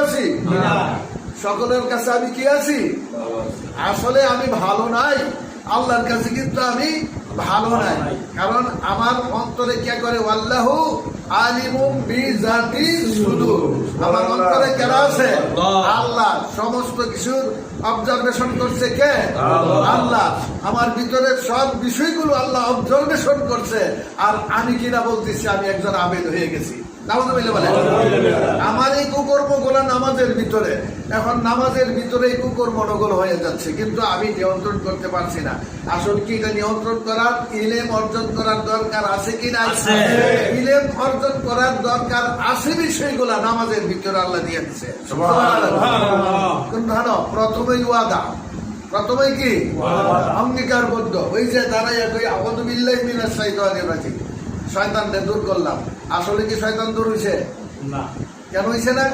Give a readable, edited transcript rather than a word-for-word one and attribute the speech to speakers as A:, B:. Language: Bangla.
A: আছি? সকলের কাছে আমি কি আছি? আসলে আমি ভালো নাই, আল্লাহর কাছে কিন্তু আমি ভালো নাই। কারণ আমার অন্তরে কে করে? আল্লাহু আলিমুম বিজাতি সুদূর। আমার অন্তরে কেন আছে? আল্লাহ। সমস্ত কিছুর অবজারভেশন করছে কে? আল্লাহ। আমার ভিতরে সব বিষয়গুলো আল্লাহ অবজারভেশন করছে। আর আমি কিনা বলতেছি আমি একজন আবেদ হয়ে গেছি। আমার এই কুকর্ম গুলো নামাজের ভিতরে, এখন নামাজের ভিতরে এই কুকর্ম গুলো হয়ে যাচ্ছে, কিন্তু আমি নিয়ন্ত্রণ করতে পারছি না। আসলে কি এটা নিয়ন্ত্রণ করার ইলম অর্জন করার দরকার আছে কি না? ইলম অর্জন করার দরকার আছে, বিষয়গুলা নামাজের ভিতরে আল্লাহ দিয়ে দিচ্ছে। প্রথমেই ওয়াদা, প্রথমে কি অঙ্গীকারবদ্ধ। ওই যে দাঁড়াইয়া কই আউযু বিল্লাহি মিনাশ শাইতানির রাজিম, শয়তানকে দূর করলাম। আসলে কি শয়তান দূর হইছে? না। কেন হইছে না?